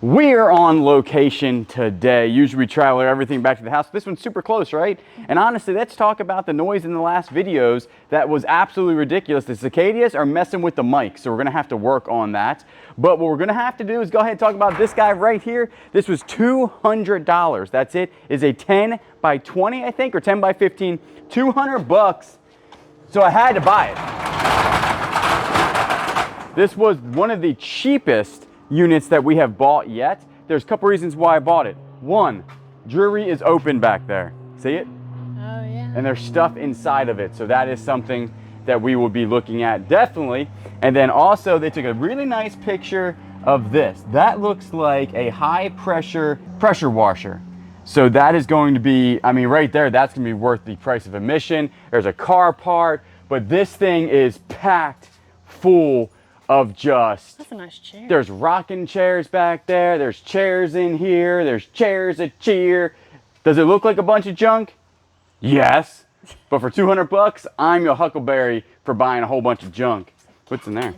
We are on location today. Usually we travel everything back to the house. This one's super close, right? And honestly, let's talk about the noise in the last videos that was absolutely ridiculous. The cicadas are messing with the mic, so we're gonna have to work on that. But what we're gonna have to do is go ahead and talk about this guy right here. This was $200. That's it. Is a 10 by 20, I think, or 10 by 15. 200 bucks. So I had to buy it. This was one of the cheapest units that we have bought yet. There's a couple reasons why I bought it. One, jewelry is open back there. See it? Oh yeah. And there's stuff inside of it. So that is something that we will be looking at definitely. And then also they took a really nice picture of this. That looks like a high pressure washer. So that is going to be, I mean, right there, that's gonna be worth the price of admission. There's a car part, but this thing is packed full of just, that's a nice chair. There's rocking chairs back there. There's chairs in here. There's chairs to cheer. Does it look like a bunch of junk? Yes. But for 200 bucks, I'm your huckleberry for buying a whole bunch of junk. What's in there?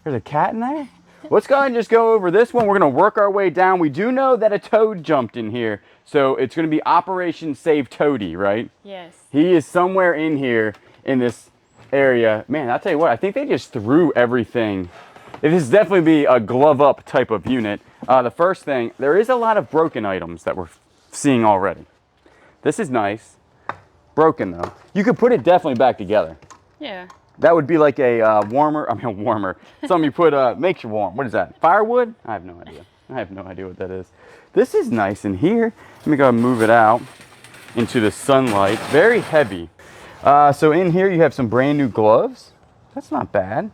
There's a cat in there? Let's go ahead and just go over this one. We're going to work our way down. We do know that a toad jumped in here. So it's going to be Operation Save Toady, right? Yes. He is somewhere in here in this area. Man, I'll tell you what, I think they just threw everything. This is definitely be a glove up type of unit. The first thing, there is a lot of broken items that we're seeing already. This is nice. Broken though. You could put it definitely back together. Yeah. That would be like a warmer. Something you put, makes you warm. What is that? Firewood? I have no idea. I have no idea what that is. This is nice in here. Let me go and move it out into the sunlight. Very heavy. So in here you have some brand new gloves. That's not bad.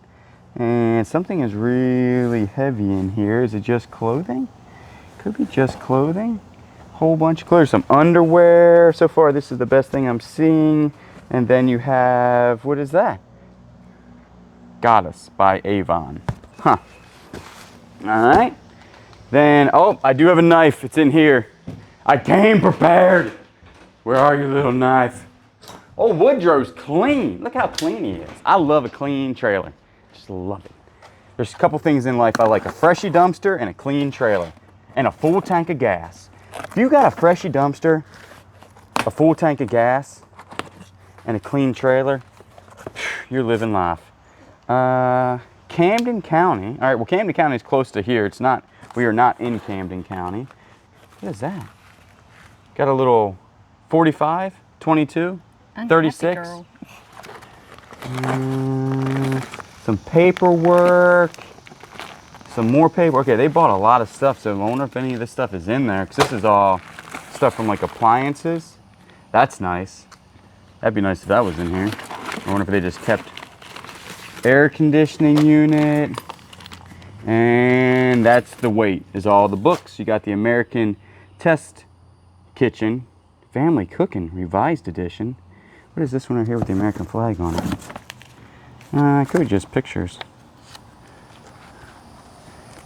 And something is really heavy in here. Is it just clothing? Could be just clothing. Whole bunch of clothes. Some underwear. So far this is the best thing I'm seeing. And then you have, what is that? Goddess by Avon. Huh. Alright. Then, oh, I do have a knife. It's in here. I came prepared. Where are you, little knife? Oh, Woodrow's clean. Look how clean he is. I love a clean trailer. Just love it. There's a couple things in life I like. A freshie dumpster and a clean trailer. And a full tank of gas. If you got a freshie dumpster, a full tank of gas, and a clean trailer, you're living life. Camden County. All right, well, Camden County is close to here. It's not, we are not in Camden County. What is that? Got a little 45, 22. 36. Some paperwork. Some more paper. Okay, they bought a lot of stuff, so I wonder if any of this stuff is in there, because this is all stuff from like appliances. That's nice. That'd be nice if that was in here. I wonder if they just kept air conditioning unit. And that's the weight, is all the books. You got the American Test Kitchen Family Cooking Revised Edition. What is this one right here with the American flag on it? It could be just pictures.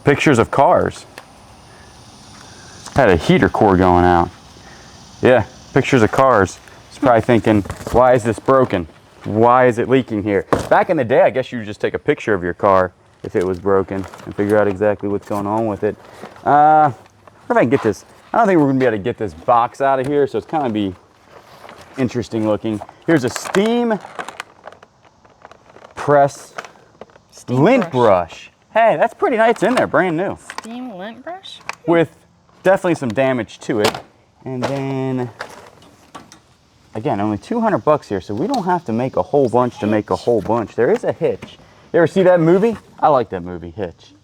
Pictures of cars. Had a heater core going out. Yeah, pictures of cars. It's probably thinking, why is this broken? Why is it leaking here? Back in the day, I guess you would just take a picture of your car if it was broken and figure out exactly what's going on with it. I wonder if I can get this. I don't think we're going to be able to get this box out of here, so it's kind of be interesting looking. Here's a steam press lint brush. Hey, that's pretty nice. It's in there, brand new. Steam lint brush? With definitely some damage to it. And then, again, only 200 bucks here, so we don't have to make a whole bunch to make a whole bunch. There is a Hitch. You ever see that movie? I like that movie, Hitch.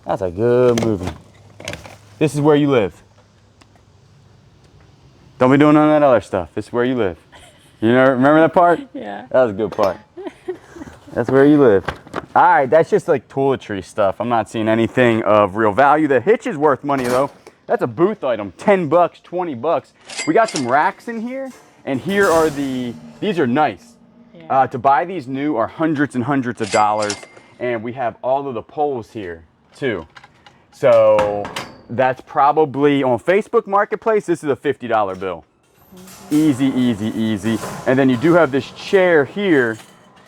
That's a good movie. This is where you live. Don't be doing none of that other stuff. This is where you live. You know, remember that part? Yeah. That was a good part. That's where you live. All right, that's just like toiletry stuff. I'm not seeing anything of real value. The Hitch is worth money though. That's a booth item, 10 bucks, 20 bucks. We got some racks in here, and here are these are nice. Yeah. To buy these new are hundreds and hundreds of dollars, and we have all of the poles here too. So that's probably on Facebook Marketplace. This is a $50 bill. Easy, easy, easy. And then you do have this chair here,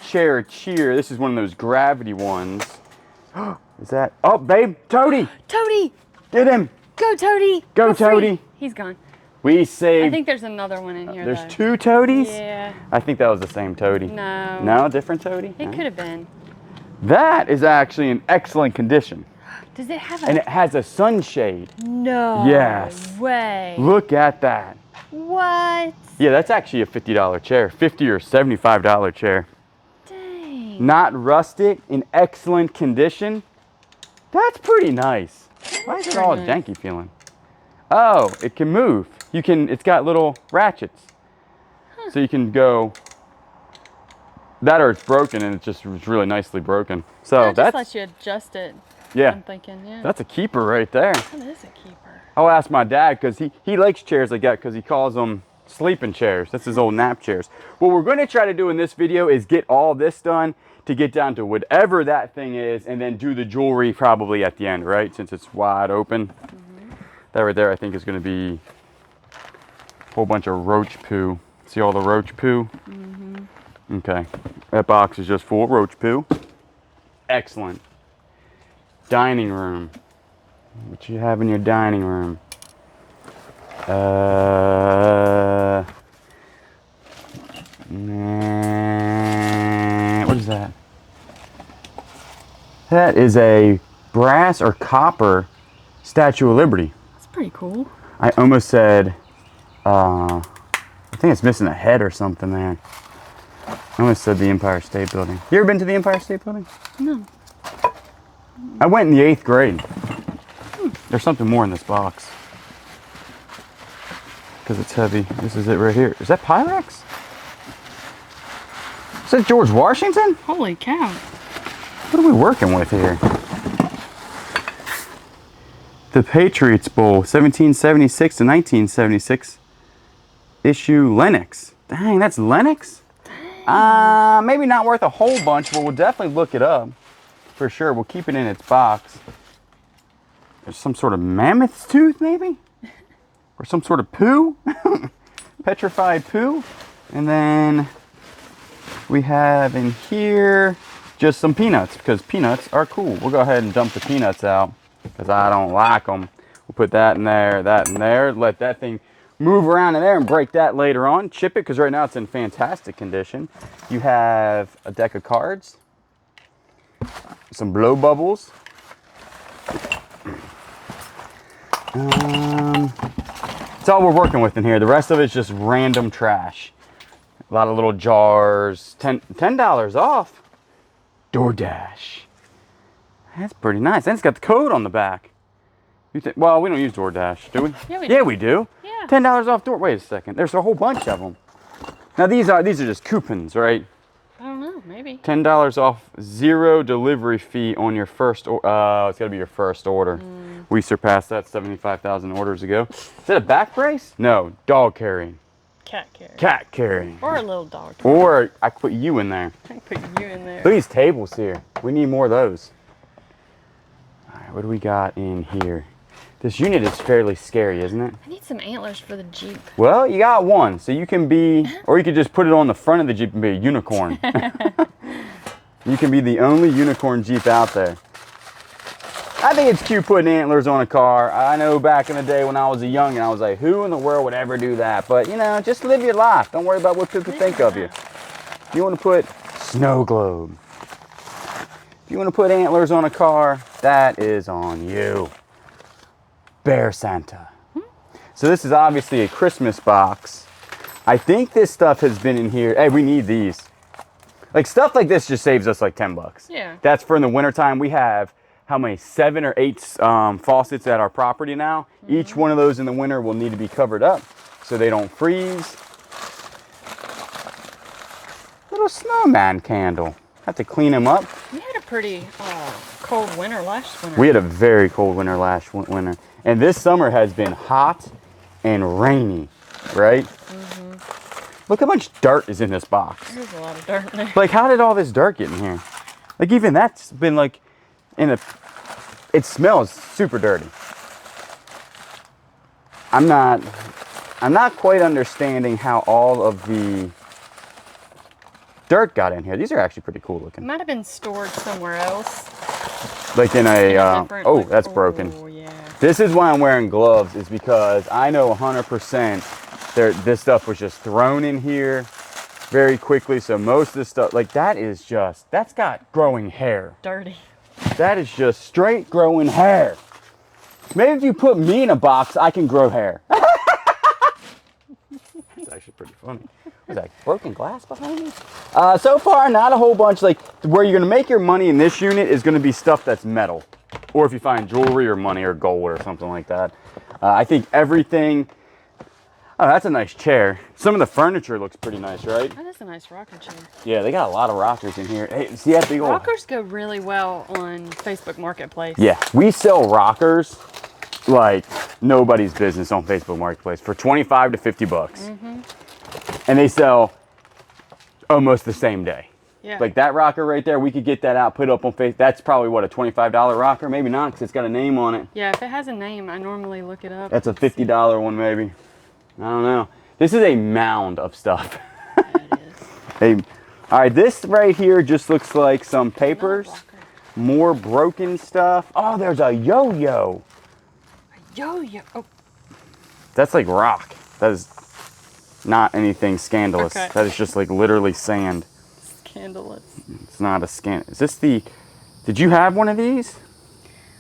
chair cheer. This is one of those gravity ones. Is that, oh babe, Toady! Toady! Get him! Go, Toady. Go, free. Toady. He's gone. We saved. I think there's another one in here, There's though. 2 toadies? Yeah. I think that was the same toady. No. No, different toady? It No. could have been. That is actually in excellent condition. Does it have a... And it has a sunshade. No Yes. way. Look at that. What? Yeah, that's actually a $50 chair. $50 or $75 chair. Dang. Not rusted, in excellent condition. That's pretty nice. Why is it all pretty nice. janky feeling? Oh, it can move. It's got little ratchets. So you can go, that or it's broken and it's really nicely broken. So It just that's, lets you adjust it. yeah, I'm thinking, yeah. that's a keeper right there. That is a keeper. I'll ask my dad because he likes chairs like that because he calls them sleeping chairs. That's his old nap chairs. What we're going to try to do in this video is get all this done to get down to whatever that thing is and then do the jewelry probably at the end, right? Since it's wide open. That right there I think is going to be a whole bunch of roach poo. See all the roach poo? Okay. That box is just full of roach poo. Excellent. Dining room. What you have in your dining room? What is that? That is a brass or copper Statue of Liberty. That's pretty cool. I almost said, I think it's missing a head or something there. I almost said the Empire State Building. You ever been to the Empire State Building? No. I went in the 8th grade. There's something more in this box. Because it's heavy. This is it right here. Is that Pyrex? Is that George Washington? Holy cow. What are we working with here? The Patriots Bowl, 1776 to 1976. Issue Lennox. Dang, that's Lennox? Maybe not worth a whole bunch, but we'll definitely look it up. For sure, we'll keep it in its box. There's some sort of mammoth's tooth, maybe? Or some sort of poo? Petrified poo. And then we have in here just some peanuts, because peanuts are cool. We'll go ahead and dump the peanuts out, because I don't like them. We'll put that in there, let that thing move around in there and break that later on. Chip it, because right now it's in fantastic condition. You have a deck of cards, some blow bubbles. That's all we're working with in here. The rest of it's just random trash. A lot of little jars. $10 off. DoorDash. That's pretty nice. And it's got the code on the back. You think? Well, we don't use DoorDash, do we? Yeah, we do. Yeah. $10 off door. Wait a second. There's a whole bunch of them. Now these are just coupons, right? I don't know, maybe. $10 off, 0 delivery fee on your first order. It's got to be your first order. We surpassed that 75,000 orders ago. Is that a back brace? No, dog carrying. Cat carry. Cat carrying. Or a little dog. Or I put you in there. I put you in there. Look at these tables here. We need more of those. All right, what do we got in here? This unit is fairly scary, isn't it? I need some antlers for the Jeep. Well, you got one, so you can be, or you could just put it on the front of the Jeep and be a unicorn. You can be the only unicorn Jeep out there. I think it's cute putting antlers on a car. I know back in the day when I was a youngin', I was like, who in the world would ever do that? But, you know, just live your life. Don't worry about what people think of you. If you want to put snow globe, if you want to put antlers on a car, that is on you. Bear Santa. So this is obviously a Christmas box. I think this stuff has been in here. Hey, we need these. Like stuff like this just saves us like 10 bucks. Yeah. That's for in the wintertime. We have how many? 7 or 8 faucets at our property now. Each one of those in the winter will need to be covered up so they don't freeze. Little snowman candle. Have to clean them up. We had a pretty cold winter last winter. We had a very cold winter last winter. And this summer has been hot and rainy, right? Look how much dirt is in this box. There's a lot of dirt in there. Like, how did all this dirt get in here? Like, even that's been like it smells super dirty. I'm not quite understanding how all of the dirt got in here. These are actually pretty cool It looking. might have been stored somewhere else. Like in a, In a different, oh, like, that's broken. Oh, yeah. This is why I'm wearing gloves, is because I know 100% this stuff was just thrown in here very quickly. So most of this stuff, like that's got growing hair. Dirty. That is just straight growing hair. Maybe if you put me in a box, I can grow hair. It's actually pretty funny. Was that broken glass behind me? So far, not a whole bunch. Like, where you're gonna make your money in this unit is gonna be stuff that's metal. Or if you find jewelry or money or gold or something like that. I think everything, oh, that's a nice chair. Some of the furniture looks pretty nice, right? That is a nice rocker chair. Yeah, they got a lot of rockers in here. Hey, see that big old... Rockers go really well on Facebook Marketplace. Yeah, we sell rockers like nobody's business on Facebook Marketplace for 25 to 50 bucks. Mm-hmm. And they sell almost the same day. Yeah. Like that rocker right there, we could get that out, put it up on Facebook. That's probably, what, a $25 rocker? Maybe not, because it's got a name on it. Yeah, if it has a name, I normally look it up. That's a $50 one, maybe. I don't know. This is a mound of stuff. Yeah, it is. All right, this right here just looks like some papers. More broken stuff. Oh, there's a yo-yo. A yo-yo. Oh. That's like rock. That is not anything scandalous. Okay. That is just like literally sand. Scandalous. It's not a is this the, did you have one of these?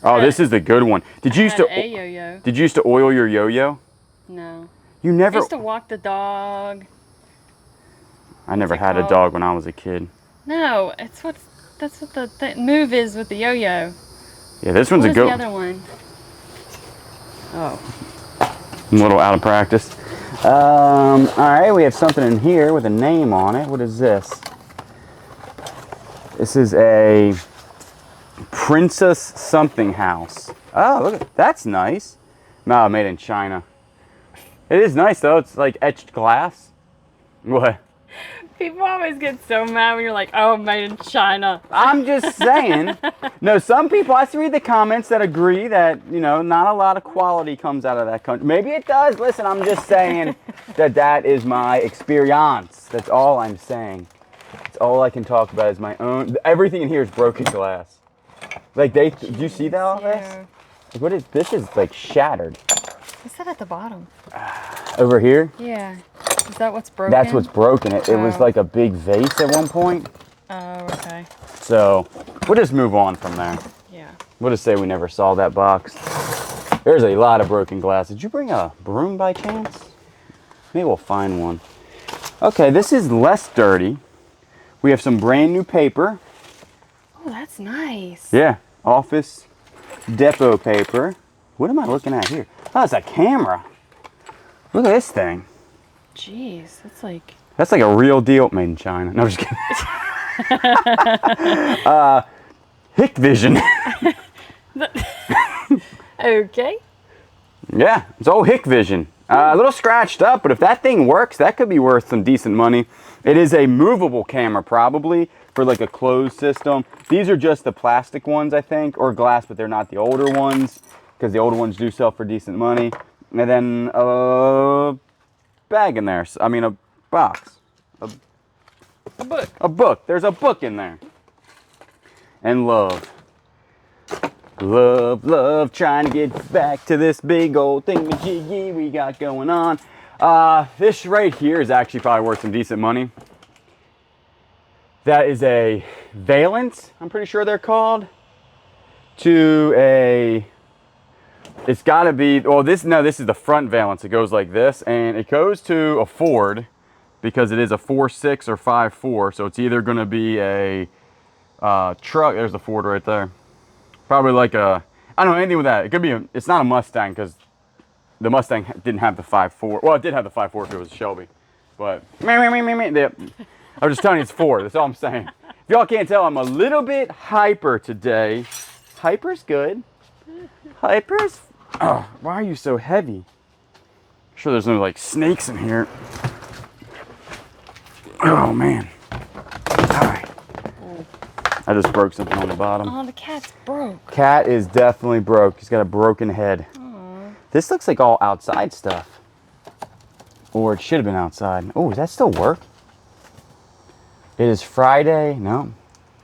Oh, this is the good one. Did you used to, a yo-yo. did you used to oil your yo-yo? No. You never. I used to walk the dog. I never What's it had a called? dog when I was a kid. No, that's what the move is with the yo-yo. Yeah, this one's What a is good the other one? Oh. I'm a little out of practice. All right, we have something in here with a name on it. What is this? This is a Princess something house. Oh, look at that's nice. No, made in China. It is nice though. It's like etched glass. What? People always get so mad when you're like, oh, made in China. I'm just saying. No, some people, I read the comments that agree that, you know, not a lot of quality comes out of that country. Maybe it does. Listen, I'm just saying that is my experience. That's all I'm saying. That's all I can talk about is my own. Everything in here is broken glass. Like do you see that all this? Yeah. Like, what is, this is like shattered. What's that at the bottom? Over here? Yeah. Is that what's broken? That's what's broken. It was Oh. like a big vase at one point. Oh, okay. So we'll just move on from there. Yeah. We'll just say we never saw that box. There's a lot of broken glass. Did you bring a broom by chance? Maybe we'll find one. Okay, this is less dirty. We have some brand new paper. Oh, that's nice. Yeah, office depot paper. What am I looking at here? Oh, it's a camera. Look at this thing. Jeez, That's like a real deal. Made in China. No, I'm just kidding. Hikvision. Okay. Yeah, it's all Hikvision. A little scratched up, but if that thing works, that could be worth some decent money. It is a movable camera, probably, for like a closed system. These are just the plastic ones, I think, or glass, but they're not the older ones, because the older ones do sell for decent money. And then a bag in there. I mean, a box. A book. A book. There's a book in there. And love. Love, love, trying to get back to this big old thingamajiggy we got going on. This right here is actually probably worth some decent money. That is a valance, I'm pretty sure they're called, to a, it's gotta be, well this is the front valance. It goes like this, and it goes to a Ford because it is a 4.6 or 5.4, so it's either gonna be a truck, there's the Ford right there. Probably like a, I don't know, anything with that. It could be, it's not a Mustang because the Mustang didn't have the 5.4. Well, it did have the 5.4 if it was a Shelby. But, I was just telling you it's Ford. That's all I'm saying. If y'all can't tell, I'm a little bit hyper today. Hyper's good. Hyper's, oh, why are you so heavy? I'm sure there's no like snakes in here. Oh man. All right. I just broke something on the bottom. Oh, the cat's broke. Cat is definitely broke. He's got a broken head. Aww. This looks like all outside stuff. Or it should have been outside. Oh, does that still work? It is Friday. No.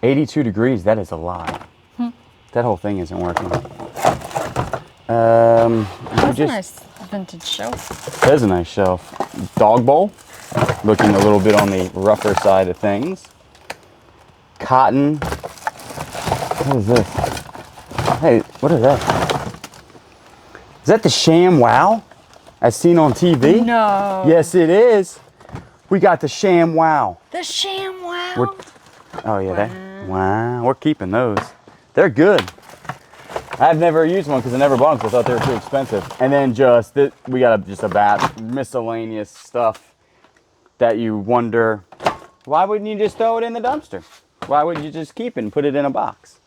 82 degrees. That is a lie. That whole thing isn't working. That's a nice vintage shelf. That is a nice shelf. Dog bowl, looking a little bit on the rougher side of things. Cotton. What is this? Hey, what is that? Is that the Sham Wow as seen on TV? No. Yes, it is. We got the Sham Wow. The Sham Wow. Oh yeah, wow. We're keeping those. They're good. I've never used one because I never bought them because I thought they were too expensive. And then we got just a bat miscellaneous stuff that you wonder, why wouldn't you just throw it in the dumpster? Why wouldn't you just keep it and put it in a box?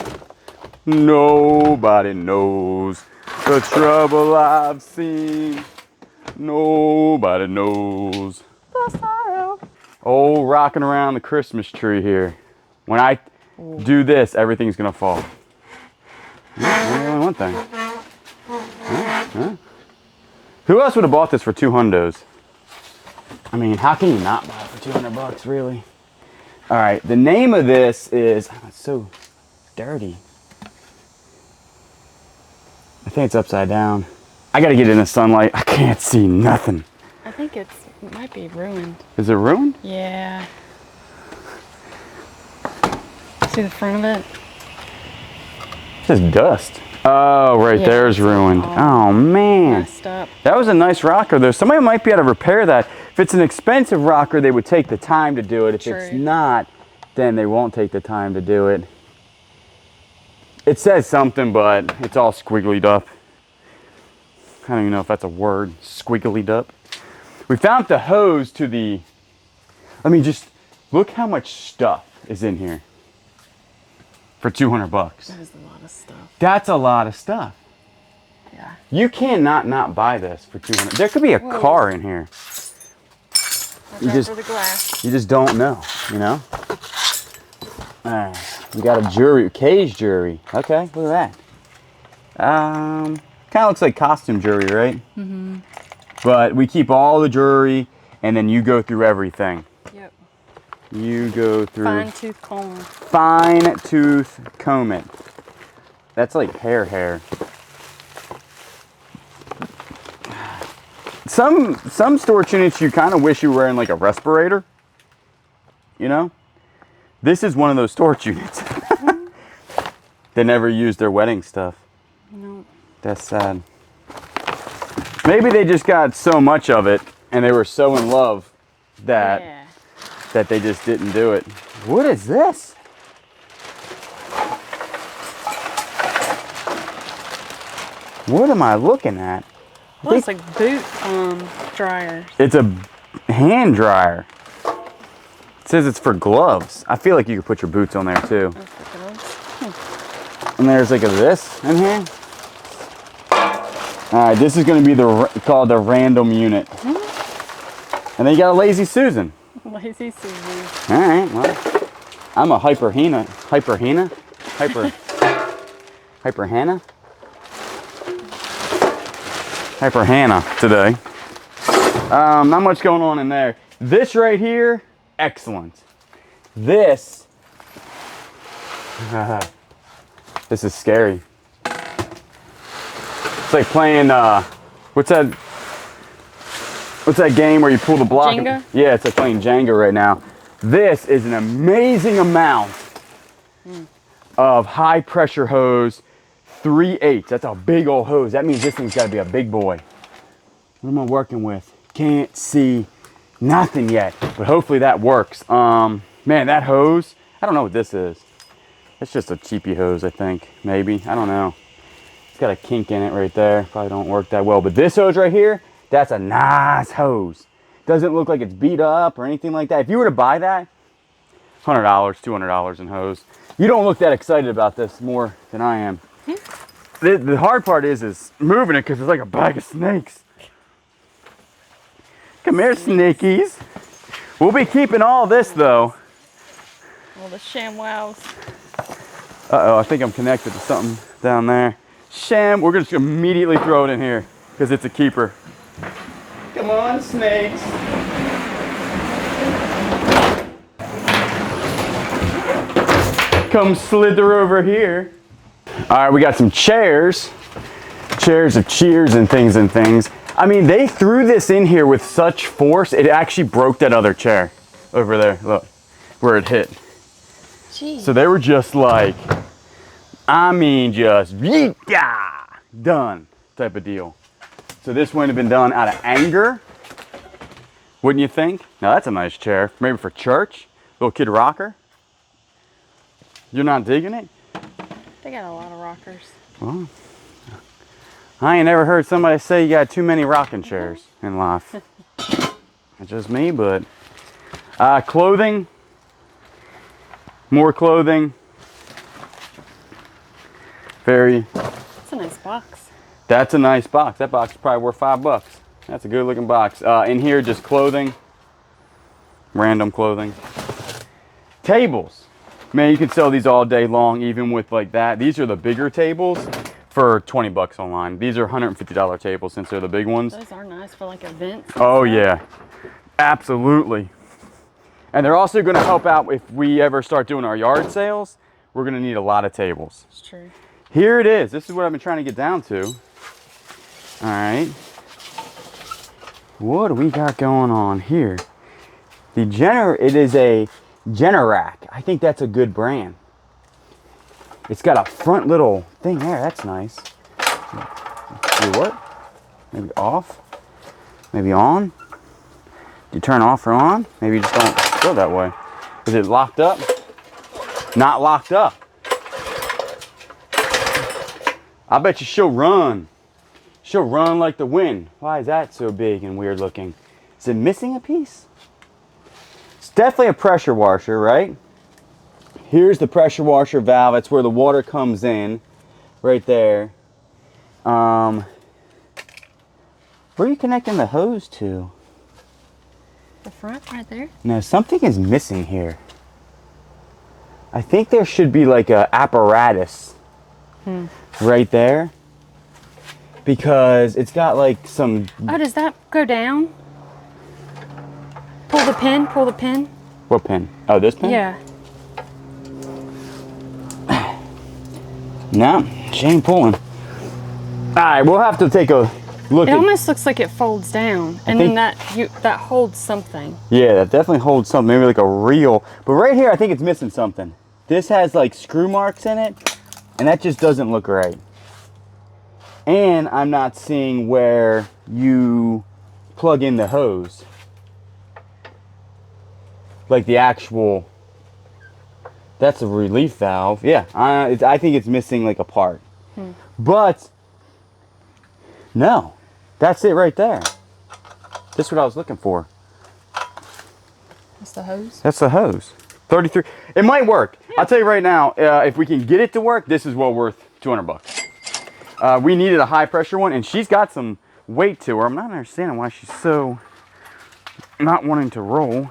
Nobody knows the trouble I've seen. Nobody knows the sorrow. Oh, rocking around the Christmas tree here. When I do this, everything's gonna fall. Only one thing. Who else would have bought this for 2 hundos? I mean, how can you not buy it for 200 bucks, really? All right, the name of this is, oh, it's so dirty. I think it's upside down. I gotta get in the sunlight. I can't see nothing. I think it might be ruined. Is it ruined? Yeah. See the front of it? It's just dust. Oh, right Yeah, there's ruined. Oh, man. Messed up. That was a nice rocker, though. Somebody might be able to repair that. If it's an expensive rocker, they would take the time to do it. If True. it's not, then they won't take the time to do it. It says something, but it's all squigglied up. I don't even know if that's a word, squigglied up. We found the hose to the, I mean, just look how much stuff is in here for 200 bucks. That is a lot of stuff. That's a lot of stuff. Yeah. You cannot not buy this for 200. There could be a car in here. Watch out for the glass. You just don't know, you know? We got a jewelry, cage jewelry. Okay, look at that. Kind of looks like costume jewelry, right? Mm-hmm. But we keep all the jewelry, and then you go through everything. Yep. You go through. Fine tooth comb. Fine tooth comb it. That's like hair. Some storage units you kind of wish you were wearing like a respirator. You know? This is one of those storage units. They never used their wedding stuff. No. That's sad. Maybe they just got so much of it and they were so in love that that they just didn't do it. What is this? What am I looking at? Well, it's like boot dryers. It's a hand dryer. It says it's for gloves. I feel like you could put your boots on there too. And there's like this in here. All right, this is going to be called the random unit. And then you got a Lazy Susan. Lazy Susan. All right, well, I'm a hyper Hannah today. Not much going on in there. This right here, excellent. This is scary. It's like playing, what's that game where you pull the block? Jenga? Yeah, it's like playing Jenga right now. This is an amazing amount of high pressure hose, 3/8. That's a big old hose. That means this thing's gotta be a big boy. What am I working with? Can't see nothing yet, but hopefully that works. Man, that hose, I don't know what this is. It's just a cheapy hose, I think, maybe, I don't know. It's got a kink in it right there. Probably don't work that well, but this hose right here, that's a nice hose. Doesn't look like it's beat up or anything like that. If you were to buy that, $100, $200 in hose. You don't look that excited about this more than I am. The hard part is moving it because it's like a bag of snakes. Come here, snakies. We'll be keeping all this though. All the ShamWows. Uh-oh, I think I'm connected to something down there. Sham, we're just immediately throw it in here because it's a keeper. Come on, snakes. Come slither over here. All right, we got some chairs. chairs of cheers and things. I mean, they threw this in here with such force, it actually broke that other chair over there. Look, where it hit. Jeez. So they were just like, I mean, just yeah, done type of deal. So this wouldn't have been done out of anger, wouldn't you think? Now that's a nice chair, maybe for church, little kid rocker. You're not digging it? They got a lot of rockers. Well, I ain't never heard somebody say you got too many rocking chairs in life. It's just me, but clothing, more clothing. That's a nice box. That's a nice box. That box is probably worth $5. That's a good looking box. In here, just clothing, random clothing. Tables. Man, you can sell these all day long, even with like that. These are the bigger tables for $20 online. These are $150 tables since they're the big ones. Those are nice for like events. Oh yeah, absolutely. And they're also going to help out if we ever start doing our yard sales. We're going to need a lot of tables. It's true. Here it is. This is what I've been trying to get down to. All right. What do we got going on here? It is a Generac. I think that's a good brand. It's got a front little thing there. That's nice. Maybe what? Maybe off? Maybe on? Do you turn off or on? Maybe you just don't go that way. Is it locked up? Not locked up. I bet you she'll run. She'll run like the wind. Why is that so big and weird looking? Is it missing a piece? It's definitely a pressure washer, right? Here's the pressure washer valve. That's where the water comes in. Right there. Where are you connecting the hose to? The front right there? No, something is missing here. I think there should be like a apparatus right there. Because it's got like some... Oh, does that go down? Pull the pin, pull the pin. What pin? Oh, this pin? Yeah. No, she ain't pulling. All right, we'll have to take a look It at... almost looks like it folds down, and then that holds something. Yeah, that definitely holds something, maybe like a reel. But right here, I think it's missing something. This has like screw marks in it, and that just doesn't look right. And I'm not seeing where you plug in the hose. Like the actual... That's a relief valve. Yeah, I think it's missing like a part. But, no. That's it right there. That's what I was looking for. That's the hose? That's the hose. 33. It might work. Yeah. I'll tell you right now, if we can get it to work, this is well worth $200. We needed a high pressure one, and she's got some weight to her. I'm not understanding why she's so not wanting to roll.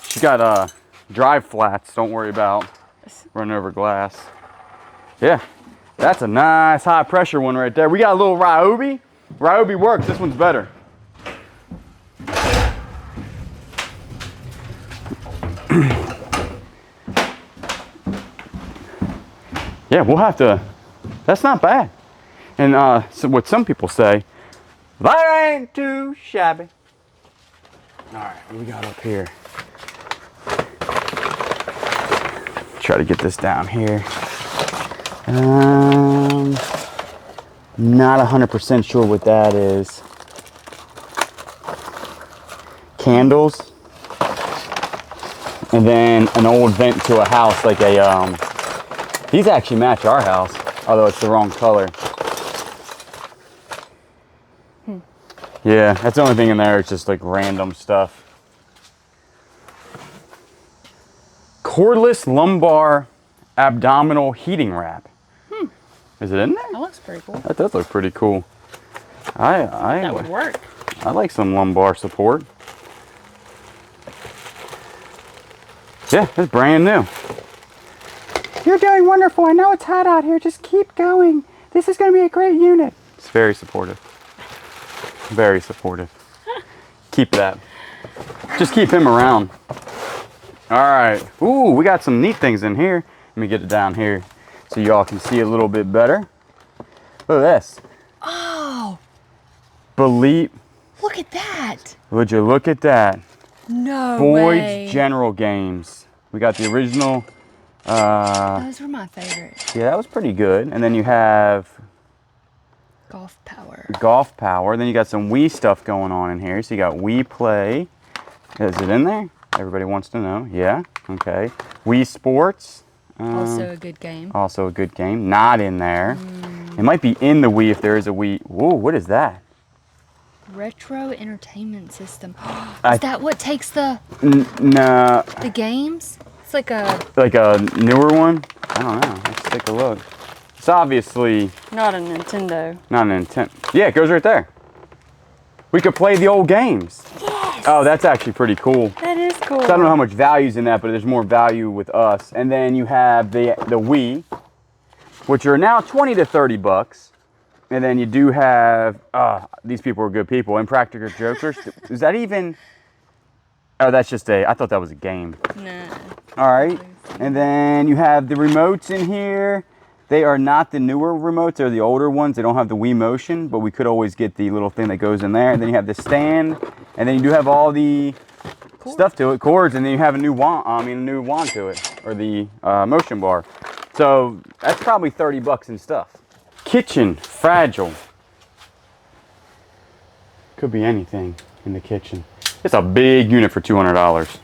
She got drive flats, don't worry about running over glass. Yeah, that's a nice high pressure one right there. We got a little Ryobi. Ryobi works, this one's better. Yeah, we'll have to, that's not bad. And so what some people say, that ain't too shabby. All right, what we got up here? Try to get this down here. Not 100% sure what that is. Candles. And then an old vent to a house, like a, these actually match our house, although it's the wrong color. Yeah, that's the only thing in there. It's just like random stuff. Cordless lumbar abdominal heating wrap. Is it in there? That looks pretty cool. That does look pretty cool. That would work. I like some lumbar support. Yeah, it's brand new. You're doing wonderful. I know it's hot out here. Just keep going. This is going to be a great unit. It's very supportive. Very supportive. Keep that. Just keep him around. All right. Ooh, we got some neat things in here. Let me get it down here so y'all can see a little bit better. Look at this. Oh, Believe. look at that. Would you look at that? No Boyd's way. General Games. We got the original. Those were my favorite. Yeah, that was pretty good. And then you have Golf Power. Golf Power. Then you got some Wii stuff going on in here. So you got Wii Play. Is it in there? Everybody wants to know. Yeah. Okay. Wii Sports. Also a good game. Also a good game. Not in there. It might be in the Wii if there is a Wii. Whoa, what is that? Retro Entertainment System. Is that what takes the No. the games? It's like a newer one? I don't know. Let's take a look. It's obviously not a Nintendo. not a Nintendo. Yeah, it goes right there. We could play the old games. Yes. Oh, that's actually pretty cool. That is cool. So I don't know how much value's in that, but there's more value with us. And then you have the Wii, which are now 20 to 30 bucks. And then you do have, these people are good people. Impractical Jokers. Is that even? Oh, that's just I thought that was a game. Nah. All right. And then you have the remotes in here. They are not the newer remotes. They're the older ones. They don't have the Wii Motion, but we could always get the little thing that goes in there. And then you have the stand. And then you do have all the stuff to it, cords. And then you have a new wand to it, or the motion bar. So that's probably 30 bucks in stuff. Kitchen, fragile. Could be anything in the kitchen. It's a big unit for $200.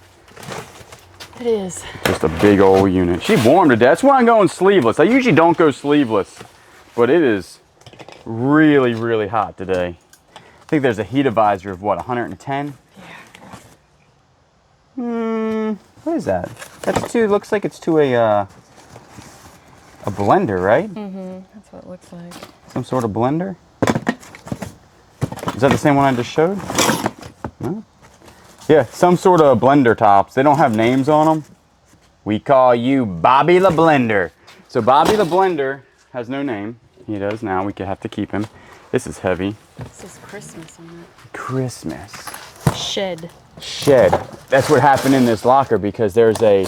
It is. Just a big old unit. She's warm to death. That's why I'm going sleeveless. I usually don't go sleeveless, but it is really, really hot today. I think there's a heat advisor of what, 110? Yeah. What is that? That's looks like it's to a blender, right? Mm-hmm. That's what it looks like. Some sort of blender? Is that the same one I just showed? No? Yeah, some sort of blender tops. They don't have names on them. We call you Bobby the Blender. So Bobby the Blender has no name. He does now. We could have to keep him. This is heavy. This is Christmas on it. Christmas. Shed. Shed. That's what happened in this locker because there's a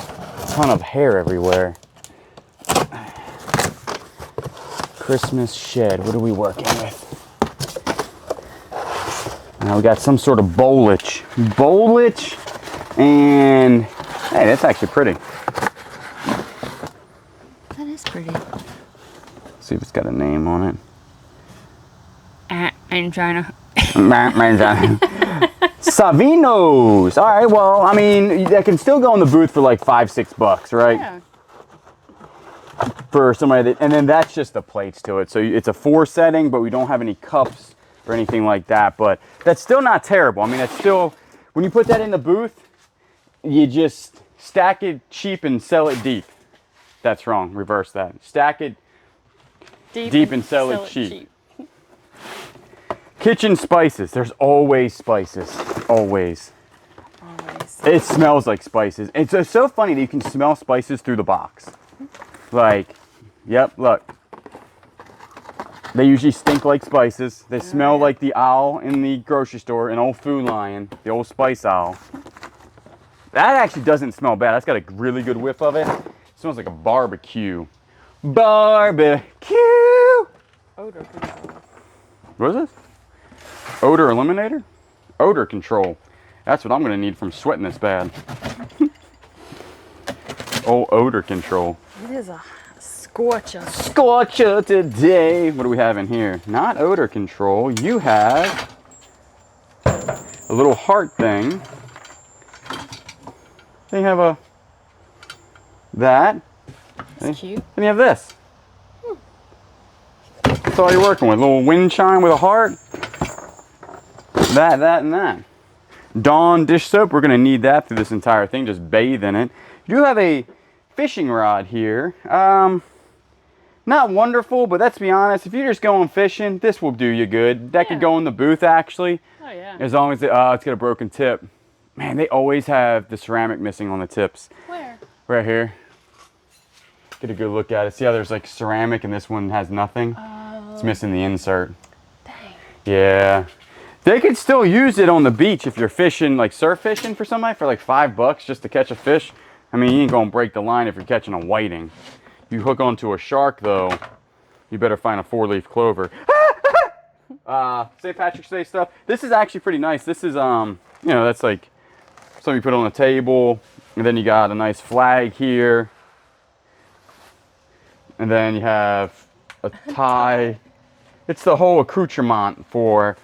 ton of hair everywhere. Christmas shed. What are we working with? Now we got some sort of bowlage. Bowlage, and hey, that's actually pretty. That is pretty. See if it's got a name on it. I'm trying to. Savinos. All right. Well, I mean, that can still go in the booth for like $5-6, right? Yeah. For somebody that, and then that's just the plates to it. So it's a 4 setting, but we don't have any cups or anything like that. But that's still not terrible. I mean, that's still, when you put that in the booth, you just stack it cheap and sell it deep. That's wrong. Reverse that. Stack it deep and sell it cheap. Kitchen spices. There's always spices. Always. It smells like spices. It's so funny that you can smell spices through the box. Like, yep, look. They usually stink like spices. They smell like the owl in the grocery store, an old Food Lion, the old spice owl. That actually doesn't smell bad. That's got a really good whiff of it. It smells like a barbecue. Barbecue! Odor control. What is this? Odor eliminator? Odor control. That's what I'm gonna need from sweating this bad. Oh, odor control. It is a scorcher. Scorcher today. What do we have in here? Not odor control. You have a little heart thing. Then you have that. That's cute. Then you have this. That's all you're working with. A little wind chime with a heart. That, and that. Dawn dish soap. We're going to need that through this entire thing. Just bathe in it. You do have a fishing rod here. Not wonderful, but let's be honest. If you're just going fishing, this will do you good. That could go in the booth, actually. Oh, yeah. As long as it's got a broken tip. Man, they always have the ceramic missing on the tips. Where? Right here. Get a good look at it. See how there's like ceramic and this one has nothing? Oh. It's missing the insert. Dang. Yeah. They could still use it on the beach if you're fishing, like surf fishing for somebody for like $5 just to catch a fish. I mean, you ain't gonna break the line if you're catching a whiting. You hook onto a shark though, you better find a 4-leaf clover. St. Patrick's Day stuff. This is actually pretty nice. This is, you know, that's like something you put on the table. And then you got a nice flag here. And then you have a tie. It's the whole accoutrement for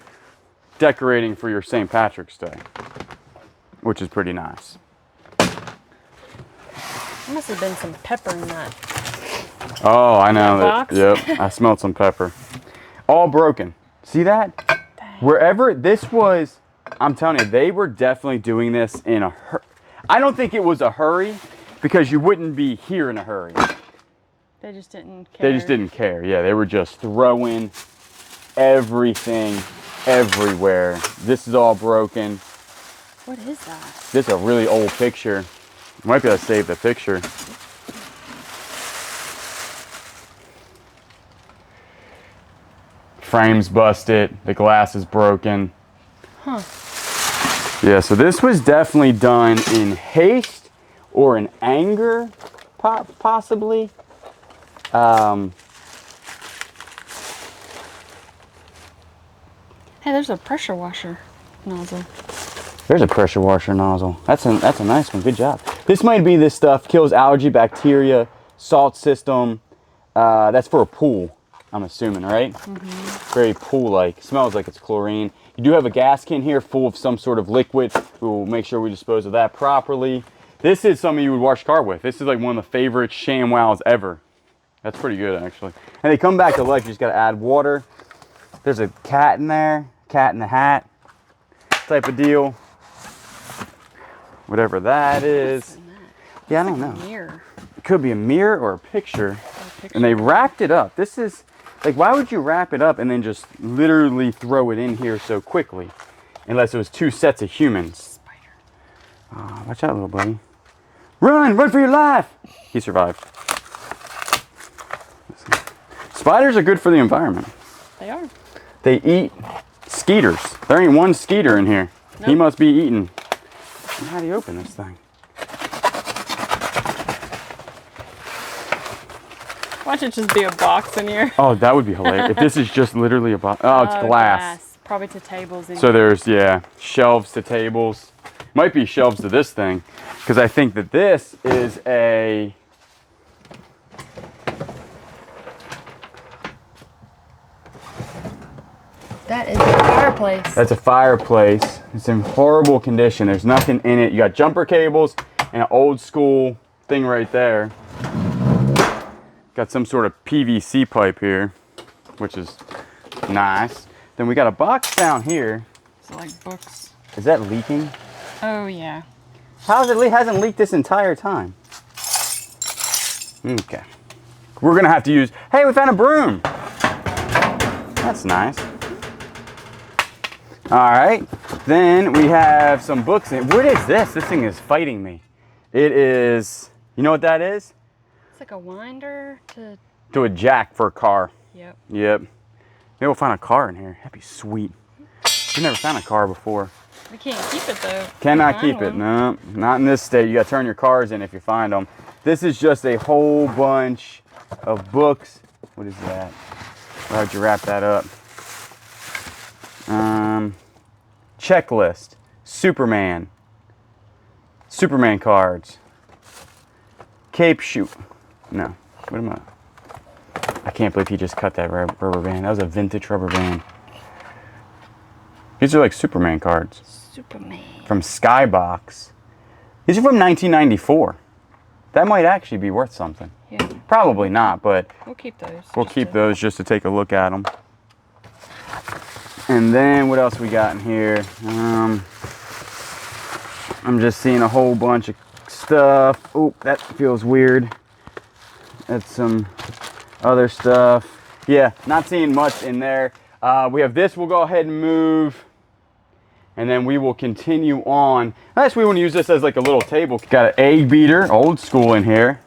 decorating for your St. Patrick's Day, which is pretty nice. There must have been some pepper in that. Oh, I know. Box? Yep, I smelled some pepper. All broken. See that? Dang. Wherever this was, I'm telling you, they were definitely doing this in a hurry. I don't think it was a hurry because you wouldn't be here in a hurry. They just didn't care. They just didn't care. Yeah, they were just throwing everything everywhere. This is all broken. What is that? This is a really old picture. Might be able to save the picture. Frame's busted. The glass is broken. Huh. Yeah, so this was definitely done in haste or in anger, possibly. Hey, there's a pressure washer nozzle. There's a pressure washer nozzle. That's a nice one. Good job. This might be this stuff. Kills algae, bacteria, salt system. That's for a pool, I'm assuming, right? Mm-hmm. Very pool-like. Smells like it's chlorine. You do have a gas can here full of some sort of liquid. We'll make sure we dispose of that properly. This is something you would wash car with. This is like one of the favorite ShamWows ever. That's pretty good, actually. And they come back to life. You just got to add water. There's a cat in there. Cat in the hat type of deal. Whatever that is. Yeah, I don't know. Mirror. It could be a mirror or a picture. And they wrapped it up. This is, like, why would you wrap it up and then just literally throw it in here so quickly? Unless it was 2 sets of humans. Spider. Watch out, little buddy. Run! Run for your life! He survived. Spiders are good for the environment. They are. They eat skeeters. There ain't one skeeter in here. Nope. He must be eating. How do you open this thing? Watch it just be a box in here. Oh, that would be hilarious. If this is just literally a box. Oh, it's glass. Probably to tables. So there's, yeah, shelves to tables. Might be shelves to this thing. Because I think that this is a... That is a fireplace. That's a fireplace. It's in horrible condition. There's nothing in it. You got jumper cables and an old school thing right there. Got some sort of PVC pipe here, which is nice. Then we got a box down here. It's like books. Is that leaking? Oh, yeah. How is it hasn't leaked this entire time? Okay. We're gonna have to use, hey, we found a broom. That's nice. All right, then we have some books. What is this? This thing is fighting me. It is, you know what that is? It's like a winder to... To a jack for a car. Yep. Yep. Maybe we'll find a car in here. That'd be sweet. We've never found a car before. We can't keep it though. Cannot keep it, no. Not in this state. You gotta turn your cars in if you find them. This is just a whole bunch of books. What is that? How'd you wrap that up? Checklist. Superman. Superman cards. Cape shoot. No. What am I can't believe he just cut that rubber band. That was a vintage rubber band. These are like Superman cards. Superman. From Skybox. These are from 1994. That might actually be worth something. Yeah. Probably not, but we'll keep those. We'll keep those just to take a look at them. And then what else we got in here? I'm just seeing a whole bunch of stuff. Oh, that feels weird. That's some other stuff. Yeah, not seeing much in there. We have this. We'll go ahead and move. And then we will continue on. Unless we want to use this as like a little table. Got an egg beater, old school in here.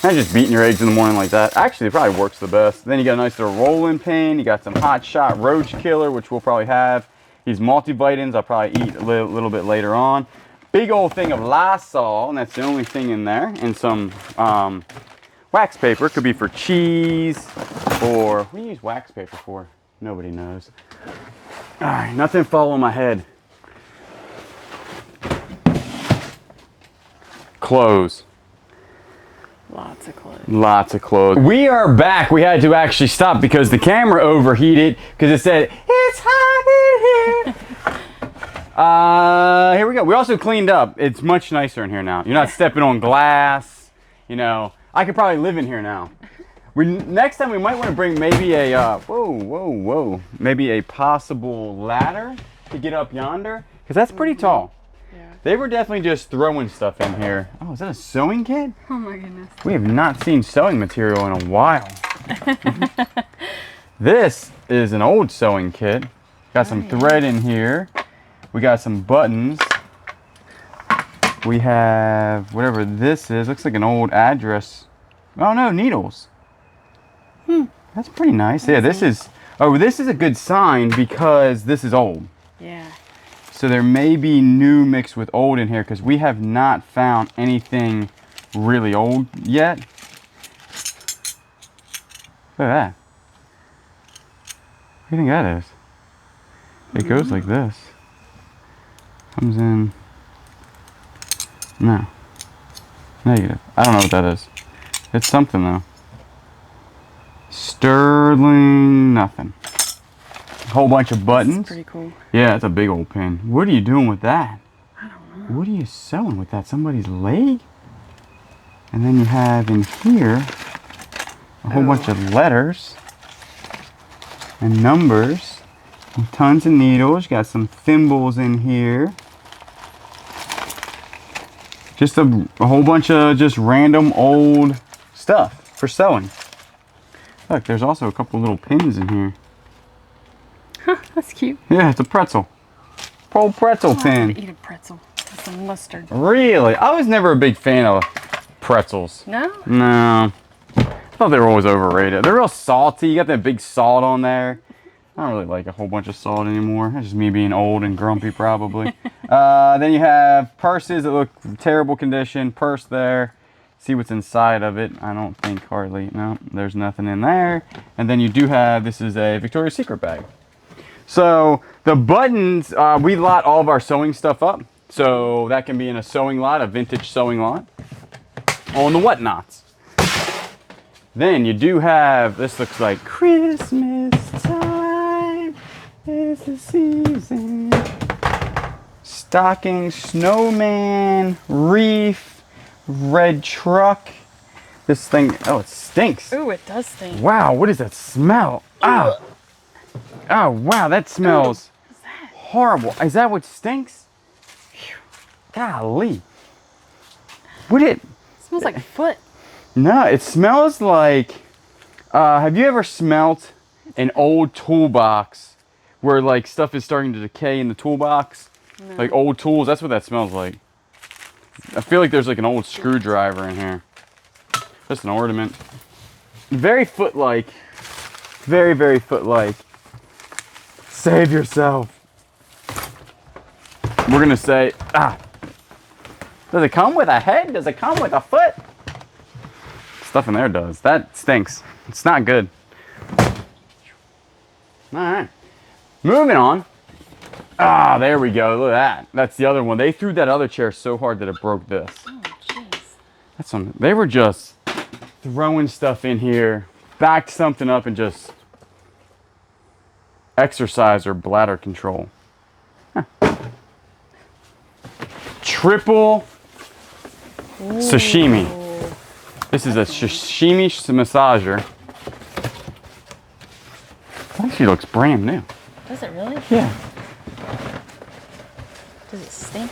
Not just beating your eggs in the morning like that. Actually, it probably works the best. Then you got a nice little rolling pin. You got some Hot Shot Roach Killer, which we'll probably have. These multivitamins I'll probably eat a little bit later on. Big old thing of Lysol, and that's the only thing in there. And some wax paper. Could be for cheese or what do you use wax paper for? Nobody knows. All right, nothing fall on my head. Clothes. Lots of clothes. Lots of clothes. We are back. We had to actually stop because the camera overheated because it said, it's hot in here. Here we go. We also cleaned up. It's much nicer in here now. You're not stepping on glass. You know, I could probably live in here now. Next time we might want to bring maybe a, maybe a possible ladder to get up yonder because that's pretty tall. They were definitely just throwing stuff in here. Oh, is that a sewing kit? Oh my goodness. We have not seen sewing material in a while. This is an old sewing kit. Got some thread in here. We got some buttons. We have whatever this is. Looks like an old address. Oh no, needles. That's pretty nice. Yeah, this is a good sign because this is old. Yeah. So there may be new mixed with old in here because we have not found anything really old yet. Look at that. What do you think that is? It goes like this. Comes in. No. Negative. I don't know what that is. It's something though. Sterling nothing. Whole bunch of buttons. That's pretty cool. Yeah, that's a big old pin. What are you doing with that? I don't know. What are you sewing with that? Somebody's leg? And then you have in here a whole bunch of letters and numbers and tons of needles. You got some thimbles in here. Just a whole bunch of just random old stuff for sewing. Look, there's also a couple little pins in here. That's cute. Yeah, it's a pretzel. Old pretzel pin. I'm gonna eat a pretzel with some mustard. Really? I was never a big fan of pretzels. No? No. I thought they were always overrated. They're real salty. You got that big salt on there. I don't really like a whole bunch of salt anymore. That's just me being old and grumpy probably. Then you have purses that look terrible condition. Purse there. See what's inside of it. I don't think hardly. No, there's nothing in there. And then you do have, this is a Victoria's Secret bag. So the buttons, we lot all of our sewing stuff up. So that can be in a sewing lot, a vintage sewing lot. On the whatnots. Then you do have, this looks like Christmas time is the season. Stocking, snowman, wreath, red truck. This thing, oh, it stinks. Ooh, it does stink. Wow, what is that smell? Ah. Oh, wow, that smells horrible. Is that what stinks? Golly. It smells like foot. No, it smells like, have you ever smelt an old toolbox where like stuff is starting to decay in the toolbox? No. Like old tools, that's what that smells like. I feel like there's like an old screwdriver in here. Just an ornament. Very foot-like. Very, very foot-like. Save yourself. We're gonna say, does it come with a head? Does it come with a foot? Stuff in there does. That stinks. It's not good. Alright. Moving on. Ah, there we go. Look at that. That's the other one. They threw that other chair so hard that it broke this. Oh, jeez. That's some. They were just throwing stuff in here, backed something up, and just exercise or bladder control. Huh. Triple sashimi. This is a sashimi massager. Actually looks brand new. Does it really? Yeah. Does it stink?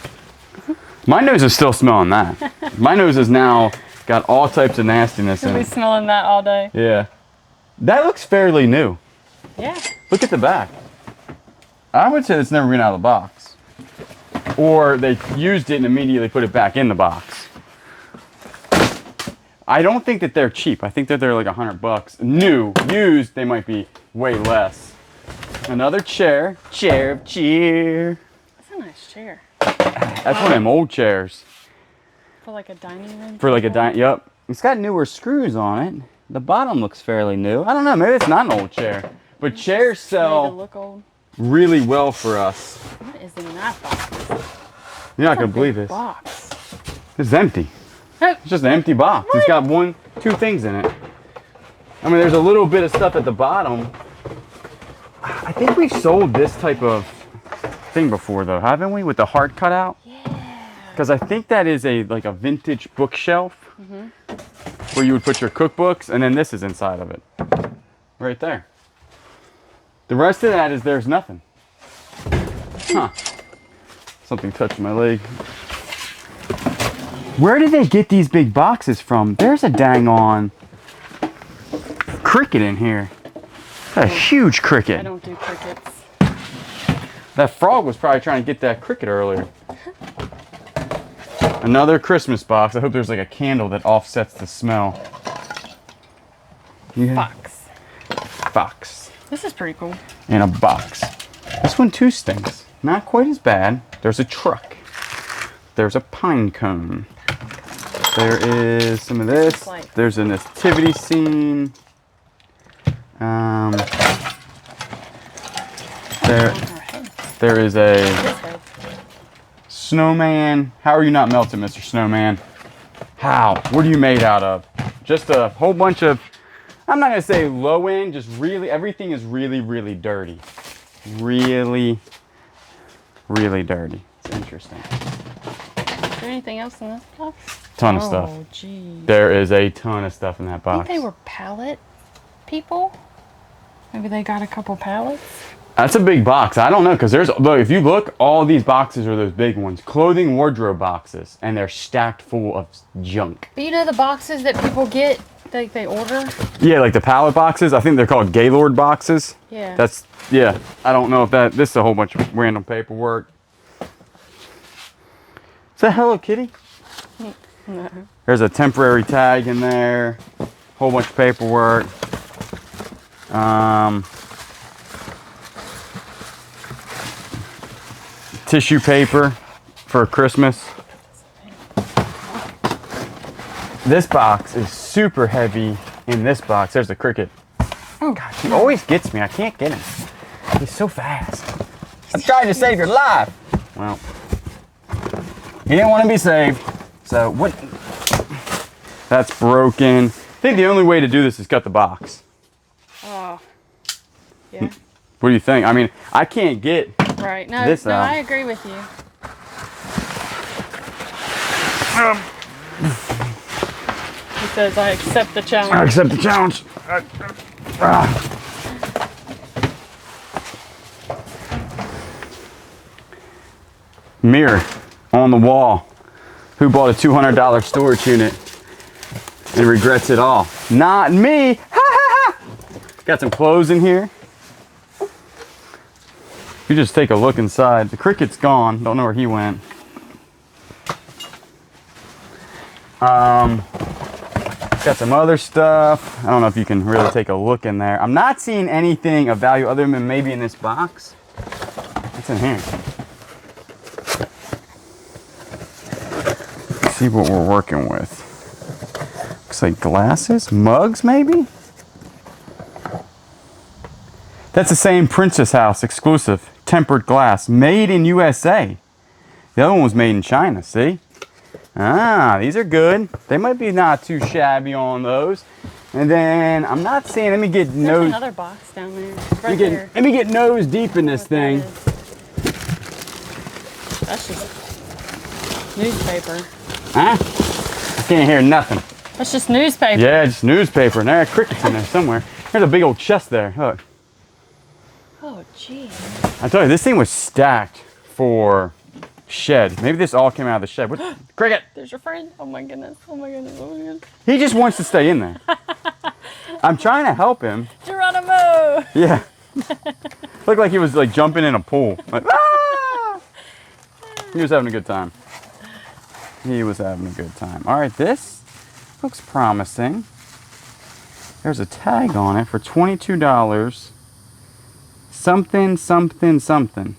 My nose is still smelling that. My nose is now got all types of nastiness in You'll be it. smelling that all day. Yeah. That looks fairly new. Yeah. Look at the back. I would say it's never been out of the box. Or they used it and immediately put it back in the box. I don't think that they're cheap. I think that they're like $100. New. Used, they might be way less. Another chair. Chair of cheer. That's a nice chair. That's one of them old chairs. For like a dining room? For like a dining, yep. It's got newer screws on it. The bottom looks fairly new. I don't know, maybe it's not an old chair. But chairs Made to sell look old. really well for us. What is in that box? You're not It's a gonna believe big this. box. It's empty. Oh, It's just an empty box. It's got two things in it. I mean, there's a little bit of stuff at the bottom. I think we've sold this type of thing before, though, haven't we? With the heart cutout. yeah. Because I think that is like a vintage bookshelf where you would put your cookbooks, and then this is inside of it, right there. The rest of that is there's nothing. Huh? Something touched my leg. Where did they get these big boxes from? There's a dang on cricket in here. A huge I cricket. don't do crickets. That frog was probably trying to get that cricket earlier. Another Christmas box. I hope there's like a candle that offsets the smell. Yeah. Box. Box. This is pretty cool. In a box. This one too stinks. Not quite as bad. There's a truck. There's a pine cone. There is some of this. There's a nativity scene. There is a snowman. How are you not melted, Mr. Snowman? How? What are you made out of? Just a whole bunch of, I'm not gonna say low end, just really, everything is really, really dirty. Really, really dirty. It's interesting. Is there anything else in this box? Ton of stuff. Oh, geez. There is a ton of stuff in that I box. think they were pallet people. Maybe they got a couple pallets. That's a big box. I don't know, because look, if you look, all these boxes are those big ones. Clothing wardrobe boxes, and they're stacked full of junk. But you know the boxes that people get, they order? Yeah, like the pallet boxes. I think they're called Gaylord boxes. Yeah. Yeah, I don't know if this is a whole bunch of random paperwork. Is that Hello Kitty? No. There's a temporary tag in there. Whole bunch of paperwork. Tissue paper for Christmas. This box is super heavy in this box. There's the cricket. Oh God, he always gets me. I can't get him. He's so fast. I'm trying to save your life. Well, he didn't want to be saved. So what? That's broken. I think the only way to do this is cut the box. Oh. Yeah. What do you think? I mean, I can't get Right. No, this out. I agree with you. He says, I accept the challenge. I accept the challenge. Mirror on the wall. Who bought a $200 storage unit and regrets it all? Not me. Ha ha ha. Got some clothes in here. You just take a look inside. The cricket's gone. Don't know where he went. Got some other stuff. I don't know if you can really take a look in there. I'm not seeing anything of value other than maybe in this box. What's in here? Let's see what we're working with. Looks like glasses, mugs maybe? That's the same Princess House exclusive. Tempered glass, made in USA. The other one was made in China, see? Ah, these are good. They might be not too shabby on those. And then, I'm not seeing, let me get There's nose... another box down there. Right there. Let me get nose deep in this thing. That's just newspaper. Huh? I can't hear nothing. That's just newspaper. Yeah, just newspaper. And there are crickets in there somewhere. There's a big old chest there, look. Oh, gee. I tell you, this thing was stacked for shed. Maybe this all came out of the shed. What? Cricket! There's your friend. Oh my goodness. Oh my goodness. Oh my goodness. He just wants to stay in there. I'm trying to help him. Geronimo! Yeah. Looked like he was like jumping in a pool. Like, ah! He was having a good time. He was having a good time. All right, this looks promising. There's a tag on it for $22. Something, something, something.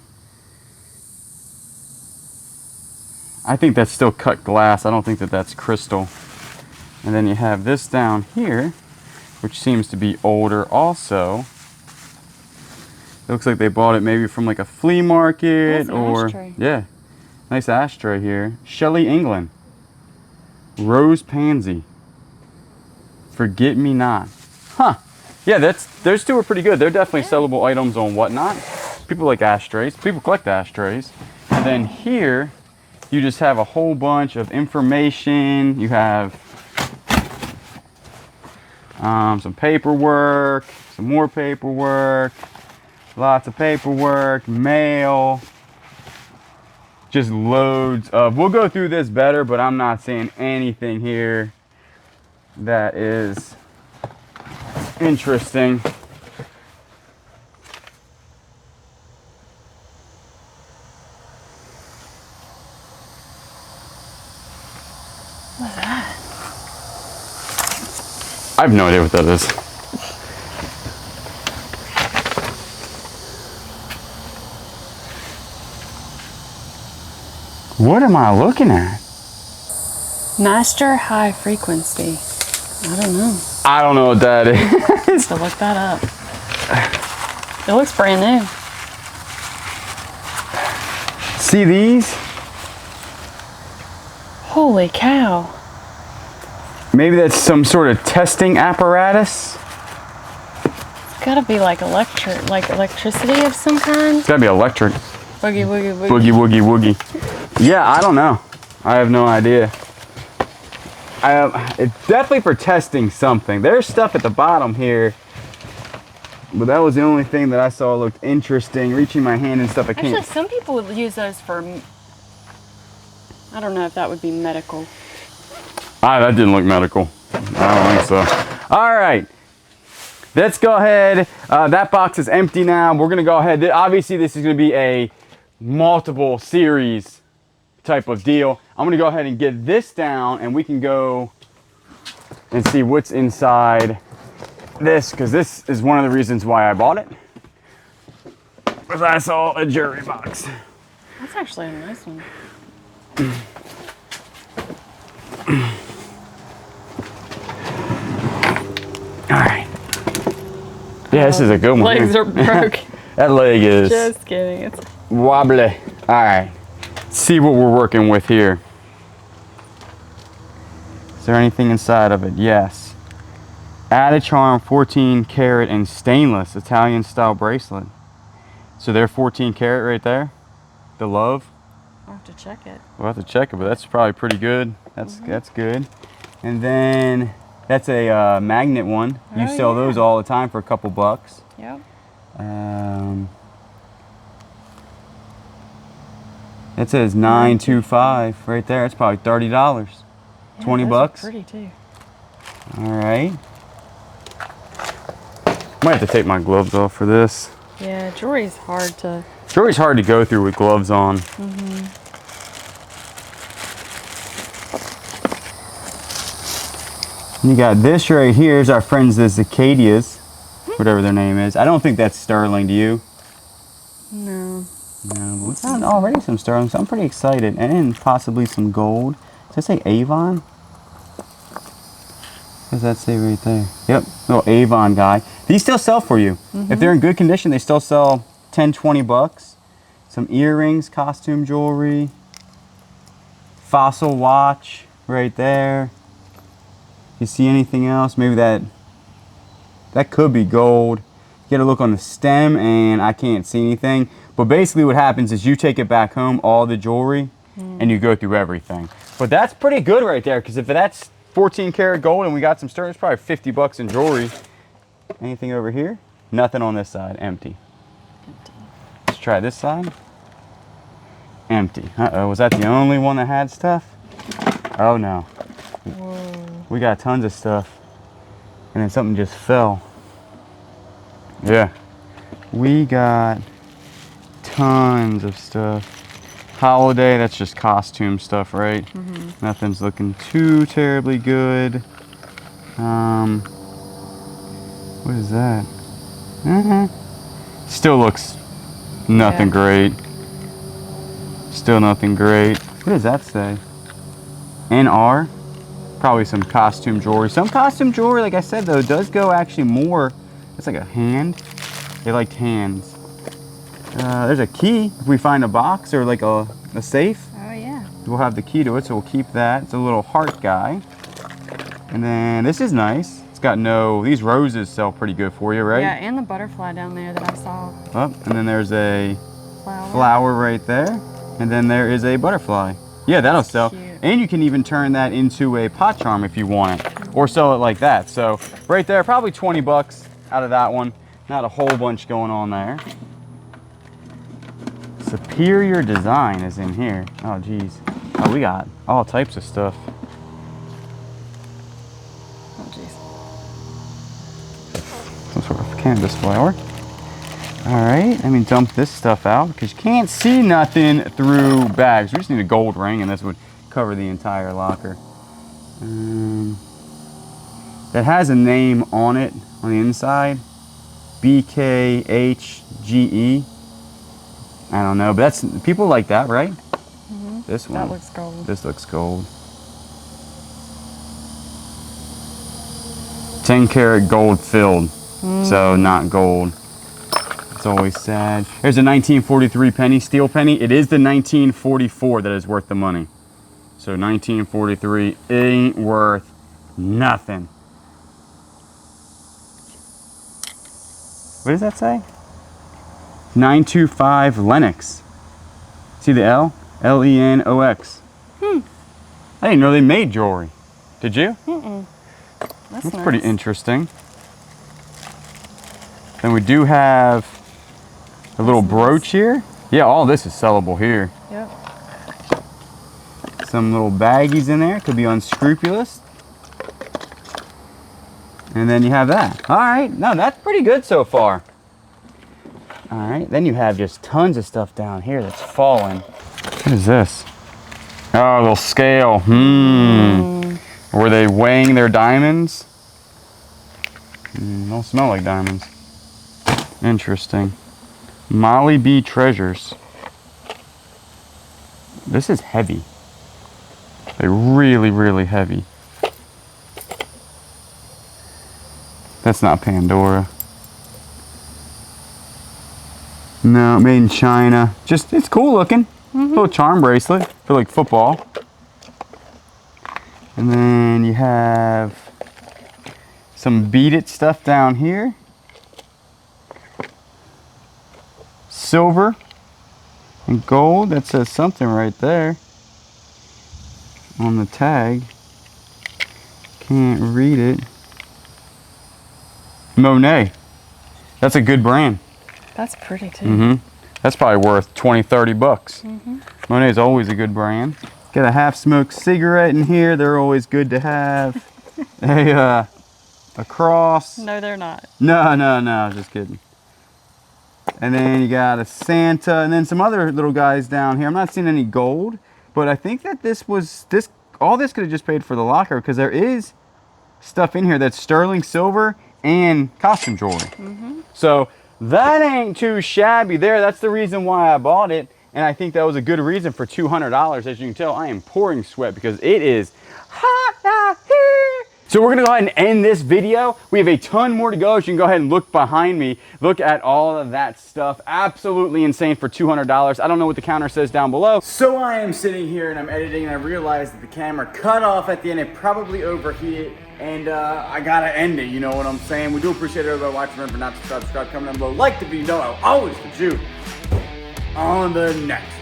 I think that's still cut glass. I don't think that that's crystal. And then you have this down here, which seems to be older also. It looks like they bought it maybe from like a flea market or ashtray. yeah. Nice ashtray here. Shelley, England. Rose pansy. Forget me not. Huh. Yeah, those two are pretty good. They're definitely sellable items on Whatnot. People like ashtrays. People collect ashtrays. And then here, you just have a whole bunch of information. You have some paperwork, some more paperwork, lots of paperwork, mail, just loads of, we'll go through this better, but I'm not seeing anything here that is interesting. What's that? I have no idea what that is. What am I looking at? Master high frequency. I don't know. I don't know what that is. So look that up. It looks brand new. See these? Holy cow. Maybe that's some sort of testing apparatus. It's gotta be like electricity of some kind. It's gotta be electric. Boogie woogie woogie. Boogie woogie woogie. Yeah, I don't know. I have no idea. It's definitely for testing something. There's stuff at the bottom here, but that was the only thing that I saw looked interesting. Reaching my hand and stuff, I can't. Actually, some people would use those for, I don't know if that would be medical. That didn't look medical. I don't think so. All right. Let's go ahead. That box is empty now. We're going to go ahead. Obviously, this is going to be a multiple series type of deal. I'm going to go ahead and get this down, and we can go and see what's inside this, because this is one of the reasons why I bought it. Because I saw a jewelry box. That's actually a nice one. All right. Yeah, this is a good one. Legs are broke. That leg is Just kidding. It's wobbly. All right. Let's see what we're working with here. Is there anything inside of it? Yes. Added charm, 14 karat and stainless Italian style bracelet. So they're 14 karat right there. The love. I'll have to check it. We'll have to check it, but that's probably pretty good. That's good. And then that's a magnet one. You Oh, sell yeah. those all the time for a couple bucks. Yep. It says 925 right there. It's probably $30. Yeah, 20 those are bucks. pretty too. All right. Might have to take my gloves off for this. Yeah, jewelry's hard to. Jewelry's hard to go through with gloves on. You got this right here is our friends the Zacadias, whatever their name is. I don't think that's sterling, do you? No. No, but we found already some sterling, so I'm pretty excited. And possibly some gold. Does that say Avon? What does that say right there? Yep, little Avon guy. These still sell for you. If they're in good condition, they still sell 10, 20 bucks. Some earrings, costume jewelry. Fossil watch right there. You see anything else? Maybe that could be gold. Get a look on the stem and I can't see anything. But basically what happens is you take it back home, all the jewelry, and you go through everything. But that's pretty good right there, because if that's 14 karat gold and we got some sterling, it's probably 50 bucks in jewelry. Anything over here? Nothing on this side, empty. Let's try this side. Empty. Uh-oh, was that the only one that had stuff? Oh no. Whoa. We got tons of stuff. And then something just fell. Yeah. We got tons of stuff. Holiday, that's just costume stuff, right? Nothing's looking too terribly good. What is that? Still looks nothing great. Still nothing great. What does that say? NR? Probably some costume jewelry. Some costume jewelry, like I said though, does go actually more. It's like a hand. They liked hands. There's a key. If we find a box or like a safe, Oh yeah. we'll have the key to it, so we'll keep that. It's a little heart guy. And then this is nice. It's got these roses sell pretty good for you, right? Yeah, and the butterfly down there that I saw. Oh, and then there's a Flower. flower right there. And then there is a butterfly. Yeah, that'll sell. Cute. And you can even turn that into a pot charm if you want it, or sell it like that. So right there, probably 20 bucks out of that one. Not a whole bunch going on there. Superior Design is in here. Oh, geez. Oh, we got all types of stuff. Oh jeez. Some sort of canvas flower. All right, let me dump this stuff out because you can't see nothing through bags. We just need a gold ring and this would cover the entire locker. That has a name on it on the inside. BKHGE. I don't know, but that's, people like that, right? Mm-hmm. This one. That looks gold. This looks gold. 10 karat gold filled, so not gold. It's always sad. Here's a 1943 penny, steel penny. It is the 1944 that is worth the money. So 1943 ain't worth nothing. What does that say? 925 Lenox. See the L? Lenox. I didn't know they made jewelry. Did you? That's nice. pretty interesting. Then we do have a little brooch here. Yeah, all this is sellable here. Yep. Some little baggies in there. Could be unscrupulous. And then you have that. All right. No, that's pretty good so far. All right. Then you have just tons of stuff down here that's fallen. What is this? Oh, a little scale. Were they weighing their diamonds? Don't smell like diamonds. Interesting. Molly B Treasures. This is heavy. They're really, really heavy. That's not Pandora. No, made in China. Just, it's cool looking. Little charm bracelet for like football. And then you have some beaded stuff down here. Silver and gold. That says something right there on the tag. Can't read it. Monet. That's a good brand. That's pretty too. That's probably worth 20, 30 bucks. Monet is always a good brand. Got a half-smoked cigarette in here. They're always good to have. A cross. No, they're not. No, just kidding. And then you got a Santa, and then some other little guys down here. I'm not seeing any gold, but I think that all this could have just paid for the locker because there is stuff in here that's sterling silver and costume jewelry. So that ain't too shabby there. That's the reason why I bought it. And I think that was a good reason for $200. As you can tell, I am pouring sweat because it is hot out here. So we're gonna go ahead and end this video. We have a ton more to go. So you can go ahead and look behind me. Look at all of that stuff. Absolutely insane for $200. I don't know what the counter says down below. So I am sitting here and I'm editing and I realized that the camera cut off at the end. It probably overheated and I gotta end it, you know what I'm saying? We do appreciate everybody watching. Remember not to subscribe, comment down below. Like the video, I'll always put you on the next